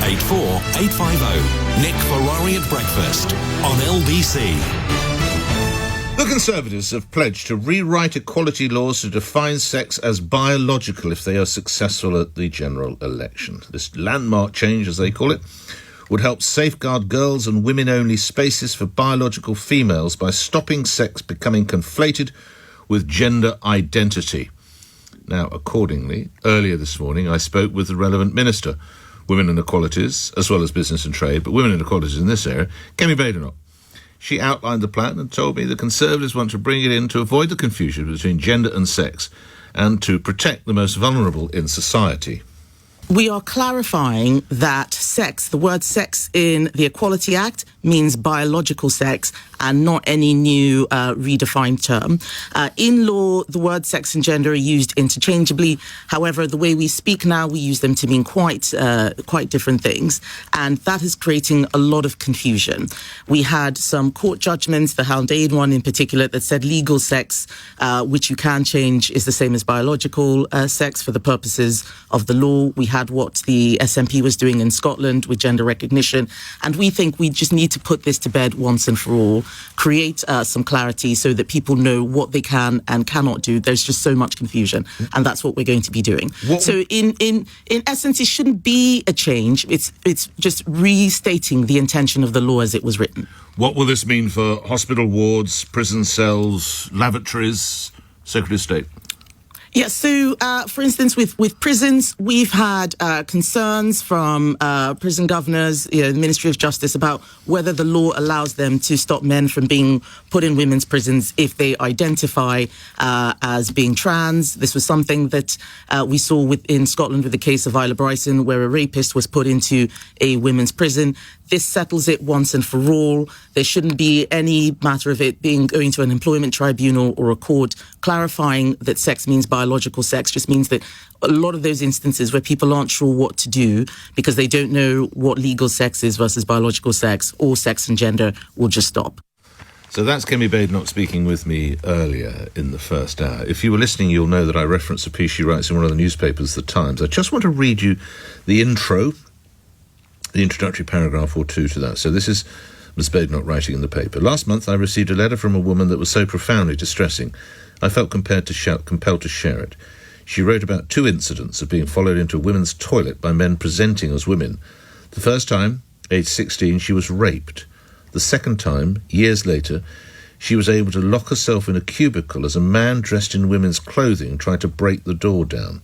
084 850. Nick Ferrari at breakfast on LBC. The Conservatives have pledged to rewrite equality laws to define sex as biological if they are successful at the general election. This landmark change, as they call it, would help safeguard girls and women-only spaces for biological females by stopping sex becoming conflated with gender identity. Now, accordingly, earlier this morning I spoke with the relevant minister, Women and Equalities, as well as Business and Trade, but Women and Equalities in this area, Kemi Badenoch. She outlined the plan and told me the Conservatives want to bring it in to avoid the confusion between gender and sex and to protect the most vulnerable in society. We are clarifying that sex, the word sex in the Equality Act, means biological sex and not any new redefined term. In law, the word sex and gender are used interchangeably. However, the way we speak now, we use them to mean quite different things. And that is creating a lot of confusion. We had some court judgments, the Haldane one in particular, that said legal sex, which you can change, is the same as biological sex for the purposes of the law. We had what the SNP was doing in Scotland with gender recognition. And we think we just need to put this to bed once and for all, create some clarity so that people know what they can and cannot do. There's just so much confusion, and that's what we're going to be doing. So in essence, it shouldn't be a change. It's just restating the intention of the law as it was written. What will this mean for hospital wards, prison cells, lavatories, Secretary of State? Yeah, so, for instance, with prisons, we've had concerns from prison governors, the Ministry of Justice, about whether the law allows them to stop men from being put in women's prisons if they identify as being trans. This was something that we saw in Scotland with the case of Isla Bryson, where a rapist was put into a women's prison. This settles it once and for all. There shouldn't be any matter of it going to an employment tribunal or a court. Clarifying that sex means biological sex just means that a lot of those instances where people aren't sure what to do because they don't know what legal sex is versus biological sex or sex and gender will just stop. So that's Kemi Badenoch speaking with me earlier in the first hour. If you were listening, you'll know that I referenced a piece she writes in one of the newspapers, The Times. I just want to read you the introductory paragraph or two to that. So this is Ms. Badenoch writing in the paper. Last month I received a letter from a woman that was so profoundly distressing I felt compelled to share it. She wrote about 2 incidents of being followed into a women's toilet by men presenting as women. The first time, aged 16, she was raped. The second time, years later, she was able to lock herself in a cubicle as a man dressed in women's clothing tried to break the door down.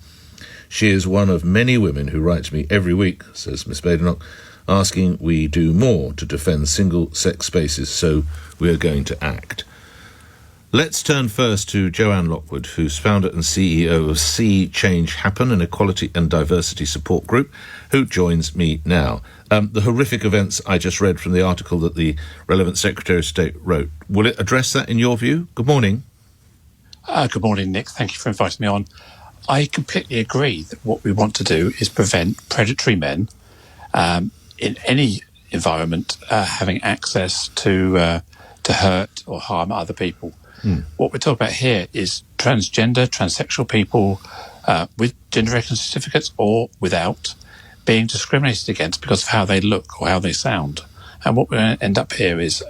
She is one of many women who write to me every week, says Miss Badenoch, asking we do more to defend single-sex spaces, so we are going to act. Let's turn first to Joanne Lockwood, who's founder and CEO of See Change Happen, an equality and diversity support group, who joins me now. The horrific events I just read from the article that the relevant Secretary of State wrote, will it address that in your view? Good morning. Good morning, Nick. Thank you for inviting me on. I completely agree that what we want to do is prevent predatory men in any environment having access to hurt or harm other people. What we're talking about here is transgender, transsexual people with gender recognition certificates or without being discriminated against because of how they look or how they sound. And what we're going to end up here is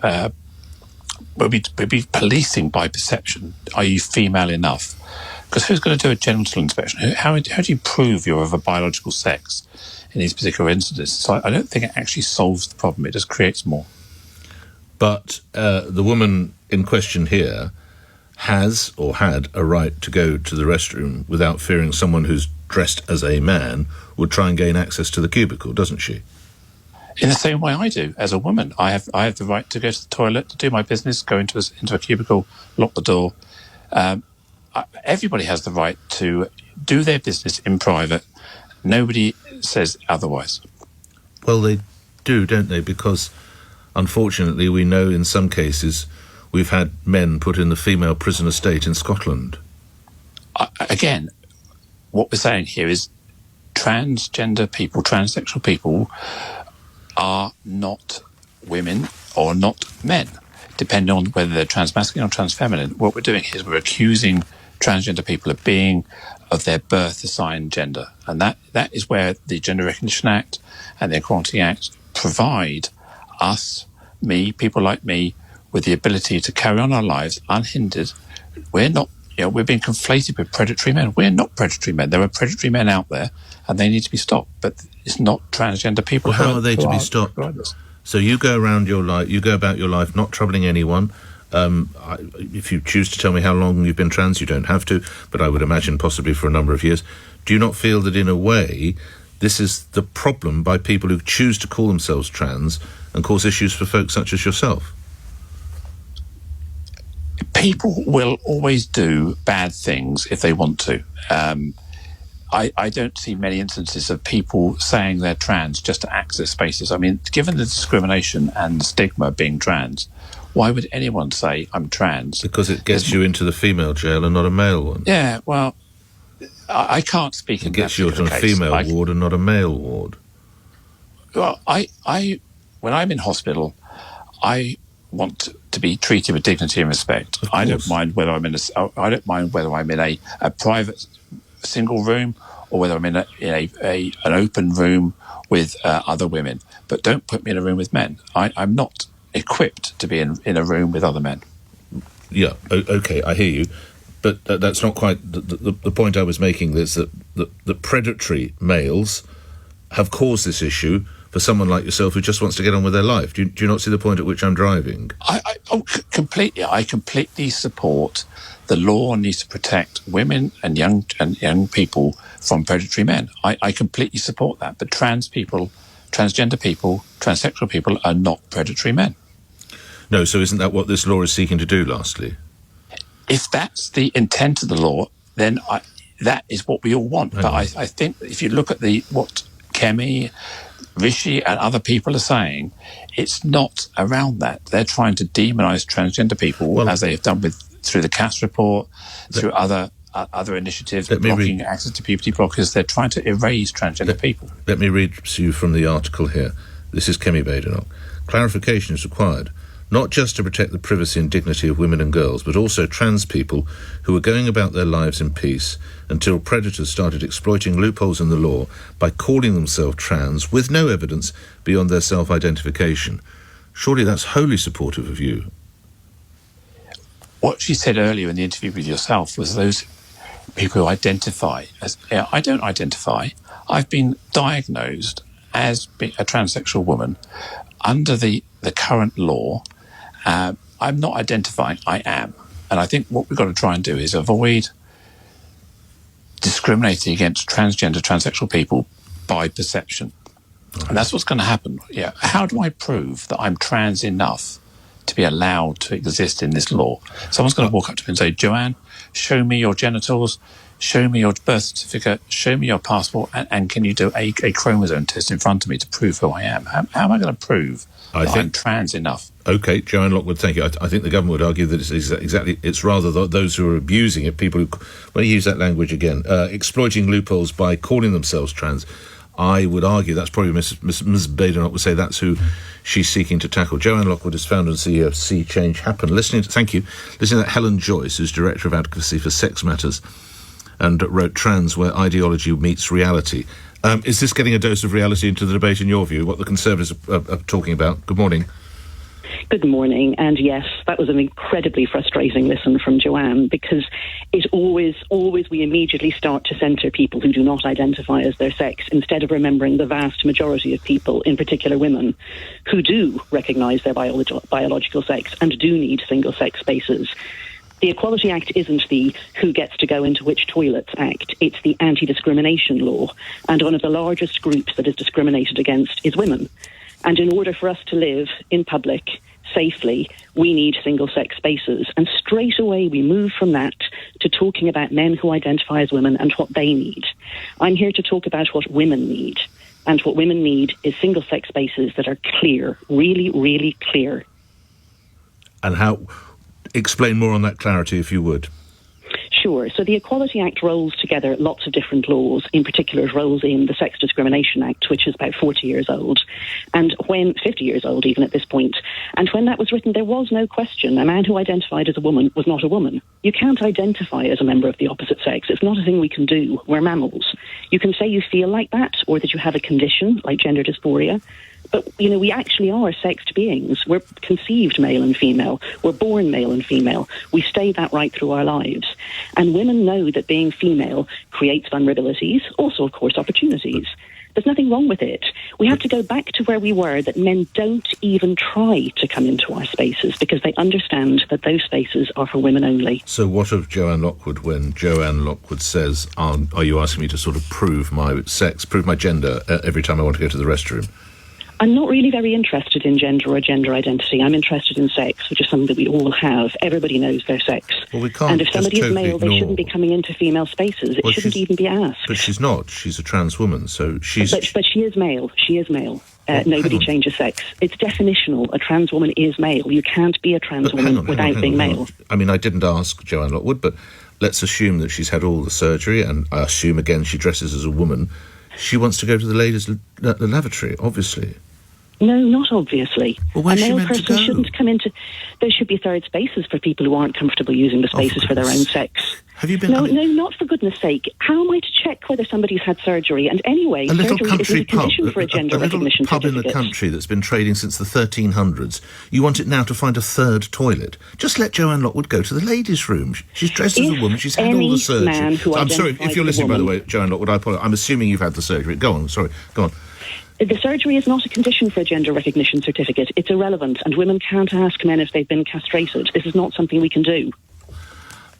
we'll be policing by perception. Are you female enough? Because who's going to do a genital inspection? How do you prove you're of a biological sex in these particular instances? So I don't think it actually solves the problem. It just creates more. But the woman in question here has or had a right to go to the restroom without fearing someone who's dressed as a man would try and gain access to the cubicle, doesn't she? In the same way I do. As a woman, I have the right to go to the toilet, to do my business, go into a cubicle, lock the door. Everybody has the right to do their business in private. Nobody says otherwise. Well, they do, don't they? Because, unfortunately, we know in some cases we've had men put in the female prison estate in Scotland. Again, what we're saying here is transgender people, transsexual people are not women or not men, depending on whether they're transmasculine or transfeminine. What we're doing here is we're accusing transgender people a being of their birth assigned gender. And that is where the Gender Recognition Act and the Equality Act provide us, me, people like me, with the ability to carry on our lives unhindered. We're not, we're being conflated with predatory men. We're not predatory men. There are predatory men out there, and they need to be stopped. But it's not transgender people. Well, how are they to be stopped? So you go about your life not troubling anyone. If you choose to tell me how long you've been trans, you don't have to, but I would imagine possibly for a number of years. Do you not feel that in a way this is the problem by people who choose to call themselves trans and cause issues for folks such as yourself? People will always do bad things if they want to. I don't see many instances of people saying they're trans just to access spaces. I mean, given the discrimination and the stigma of being trans, why would anyone say I'm trans? Because it gets you into the female jail and not a male one. Yeah, well, I can't speak in that case. It gets you into a female ward and not a male ward. Well, when I'm in hospital, I want to be treated with dignity and respect. I don't mind whether I'm in a private single room or whether I'm in an open room with other women. But don't put me in a room with men. I'm not equipped to be in a room with other men. Yeah, okay, I hear you. But that's not quite the point I was making. Is that the predatory males have caused this issue for someone like yourself who just wants to get on with their life. Do you not see the point at which I'm driving? Completely. I completely support the law needs to protect women and young people from predatory men. I completely support that. But trans people, transgender people, transsexual people are not predatory men. No, so isn't that what this law is seeking to do, lastly? If that's the intent of the law, then that is what we all want. But I think if you look at what Kemi, Rishi and other people are saying, it's not around that. They're trying to demonise transgender people, as they have done through the CAS report, through other initiatives, blocking access to puberty blockers. They're trying to erase transgender people. Let me read to you from the article here. This is Kemi Badenoch. Clarification is required, not just to protect the privacy and dignity of women and girls, but also trans people who were going about their lives in peace until predators started exploiting loopholes in the law by calling themselves trans with no evidence beyond their self-identification. Surely that's wholly supportive of you. What she said earlier in the interview with yourself was those people who identify as... I don't identify. I've been diagnosed as being a transsexual woman under the current law. I'm not identifying, I am. And I think what we've got to try and do is avoid discriminating against transgender, transsexual people by perception. And that's what's going to happen. Yeah. How do I prove that I'm trans enough to be allowed to exist in this law? Someone's going to walk up to me and say, Joanne, show me your genitals, show me your birth certificate, show me your passport, and can you do a chromosome test in front of me to prove who I am? How am I going to prove that I'm trans enough? OK, Joanne Lockwood, thank you. I think the government would argue that it's rather those who are abusing it, people who, when you use that language again, exploiting loopholes by calling themselves trans. I would argue that's probably Ms. Badenoch would say that's who she's seeking to tackle. Joanne Lockwood is founder and CEO of See Change Happen. Listening to Helen Joyce, who's Director of Advocacy for Sex Matters, and wrote Trans, Where Ideology Meets Reality. Is this getting a dose of reality into the debate in your view, what the Conservatives are talking about? Good morning. Good morning. And yes, that was an incredibly frustrating listen from Joanne, because it always we immediately start to centre people who do not identify as their sex, instead of remembering the vast majority of people, in particular women, who do recognise their biological sex and do need single-sex spaces. The Equality Act isn't the who gets to go into which toilets act. It's the anti-discrimination law. And one of the largest groups that is discriminated against is women. And in order for us to live in public safely, we need single-sex spaces. And straight away we move from that to talking about men who identify as women and what they need. I'm here to talk about what women need. And what women need is single-sex spaces that are clear, really, really clear. And how... Explain more on that clarity, if you would. Sure. So the Equality Act rolls together lots of different laws. In particular, it rolls in the Sex Discrimination Act, which is about 40 years old, and 50 years old even at this point. And when that was written, there was no question. A man who identified as a woman was not a woman. You can't identify as a member of the opposite sex. It's not a thing we can do. We're mammals. You can say you feel like that, or that you have a condition like gender dysphoria. But, we actually are sexed beings. We're conceived male and female. We're born male and female. We stay that right through our lives. And women know that being female creates vulnerabilities, also, of course, opportunities. There's nothing wrong with it. We have to go back to where we were, that men don't even try to come into our spaces because they understand that those spaces are for women only. So what of Joanne Lockwood when Joanne Lockwood says, are you asking me to sort of prove my sex, prove my gender every time I want to go to the restroom? I'm not really very interested in gender or gender identity. I'm interested in sex, which is something that we all have. Everybody knows their sex. Well, we can't. And if somebody is male, they shouldn't be coming into female spaces. It shouldn't even be asked. But she's not. She's a trans woman, so she's... But she is male. She is male. Nobody changes sex. It's definitional. A trans woman is male. You can't be a trans woman without being male. I mean, I didn't ask Joanne Lockwood, but let's assume that she's had all the surgery, and I assume, again, she dresses as a woman. She wants to go to the ladies' lavatory, obviously. No, not obviously. Well, where's a male she meant to person go? shouldn't come into... There should be third spaces for people who aren't comfortable using the spaces for their own sex. Have you been... No, not for goodness sake. How am I to check whether somebody's had surgery? And anyway, a little surgery country is a condition for a gender recognition pub in certificate. the country that's been trading since the 1300s. You want it now to find a third toilet. Just let Joanne Lockwood go to the ladies' room. She's dressed as a woman. She's had all the surgery. I'm sorry, if you're listening, by the way, Joanne Lockwood, I apologise. I'm assuming you've had the surgery. Go on, sorry. Go on. The surgery is not a condition for a gender recognition certificate. It's irrelevant, and women can't ask men if they've been castrated. This is not something we can do.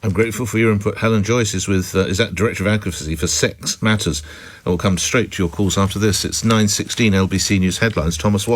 I'm grateful for your input. Helen Joyce is that Director of Advocacy for Sex Matters. I will come straight to your calls after this. It's 9:16 LBC News Headlines. Thomas Watt.